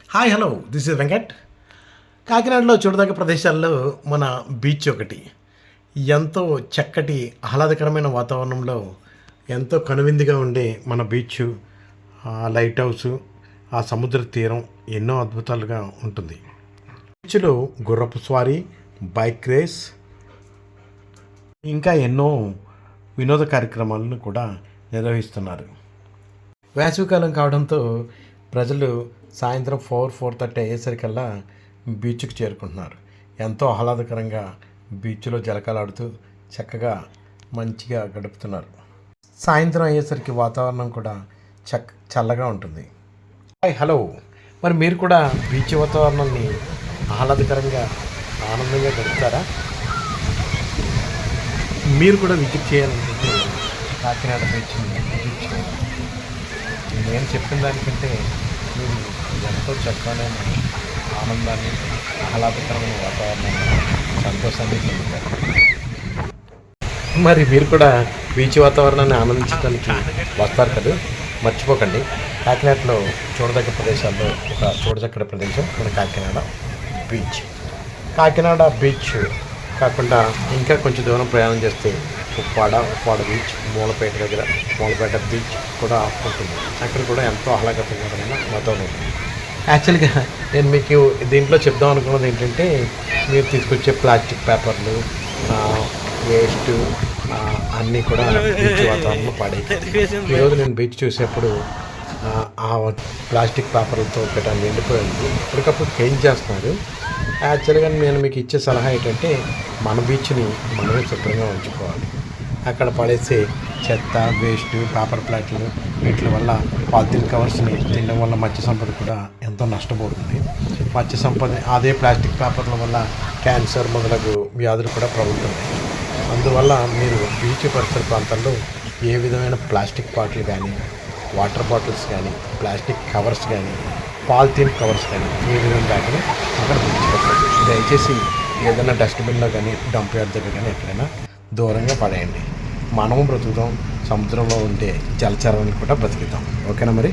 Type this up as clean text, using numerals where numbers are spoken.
Hi hello this is Venkat. కాకినాడలో చూడదగ్గ ప్రదేశాల్లో మన బీచ్ ఒకటి. ఎంతో చక్కటి ఆహ్లాదకరమైన వాతావరణంలో ఎంతో కనువిందుగా ఉండే మన బీచ్, ఆ లైట్ హౌస్, ఆ సముద్ర తీరం ఎన్నో అద్భుతాలుగా ఉంటుంది. బీచ్లో గుర్రపు స్వారీ, బైక్ రేస్, ఇంకా ఎన్నో వినోద కార్యక్రమాలను కూడా నిర్వహిస్తున్నారు. వేసవికాలం కావడంతో ప్రజలు సాయంత్రం 4-4:30 అయ్యేసరికల్లా బీచ్కి చేరుకుంటున్నారు. ఎంతో ఆహ్లాదకరంగా బీచ్లో జలకాలాడుతూ చక్కగా మంచిగా గడుపుతున్నారు. సాయంత్రం అయ్యేసరికి వాతావరణం కూడా చల్లగా ఉంటుంది. హాయ్ హలో, మరి మీరు కూడా బీచ్ వాతావరణాన్ని ఆహ్లాదకరంగా ఆనందంగా గడుపుతారా? మీరు కూడా విజిట్ చేయాలనుకుంటే కాకినాడ బీచ్ని విజిట్ చేయండి. నేను చెప్పిన దానికంటే మీరు ఎంతో చక్కమైన ఆనందాన్ని, ఆహ్లాదకరమైన వాతావరణాన్ని, సంతోషాన్ని పొందుతారు. మరి మీరు కూడా బీచ్ వాతావరణాన్ని ఆనందించడానికి వస్తారు కదా, మర్చిపోకండి. కాకినాడలో చూడదగ్గ ప్రదేశాల్లో ఒక చూడదగ్గ ప్రదేశం మన కాకినాడ బీచ్. కాకినాడ బీచ్ కాకుండా ఇంకా కొంచెం దూరం ప్రయాణం చేస్తే ఉప్పాడ బీచ్, మూలపేట బీచ్ కూడా ఉంటుంది. అక్కడ కూడా ఎంతో ఆహ్లాదకరమైన వాతావరణం ఉంటుంది. యాక్చువల్గా నేను మీకు దీంట్లో చెప్దాం అనుకున్నది ఏంటంటే, మీరు తీసుకొచ్చే ప్లాస్టిక్ పేపర్లు, వేస్ట్ అన్నీ కూడా బీచ్ వాతావరణంలో పాడైపోయింది. ఈరోజు నేను బీచ్ చూసేప్పుడు ఆ ప్లాస్టిక్ పేపర్లతో పెట్టాను నిండిపోయింది. ఇప్పటికప్పుడు క్లీన్ చేస్తున్నారు. యాక్చువల్గా నేను మీకు ఇచ్చే సలహా ఏంటంటే, మన బీచ్ని మనమే శుభ్రంగా ఉంచుకోవాలి. అక్కడ పడేసే చెత్త, వేస్ట్, పేపర్ ప్లేట్లు వీటి వల్ల, పాలిథిన్ కవర్స్ని తినడం వల్ల మత్స్య సంపద కూడా ఎంతో నష్టపోతుంది. మత్స్య సంపద అదే ప్లాస్టిక్ పేపర్ల వల్ల క్యాన్సర్ మొదలగు వ్యాధులు కూడా ప్రబలుతున్నాయి. అందువల్ల మీరు బీచ్ పరిసర ప్రాంతాల్లో ఏ విధమైన ప్లాస్టిక్ బాటిల్ కానీ, వాటర్ బాటిల్స్ కానీ, ప్లాస్టిక్ కవర్స్ కానీ, పాలిథిన్ కవర్స్ కానీ ఏ విధంగా కానీ అక్కడ విడిచిపెట్టండి. దయచేసి ఏదైనా డస్ట్బిన్లో కానీ, డంప్ యార్డ్ దగ్గర కానీ ఎక్కడైనా దూరంగా పడేయండి. మనము బ్రతుకుతాం, సముద్రంలో ఉండే జలచరాన్ని కూడా బ్రతుకుతాం. ఓకేనా మరి?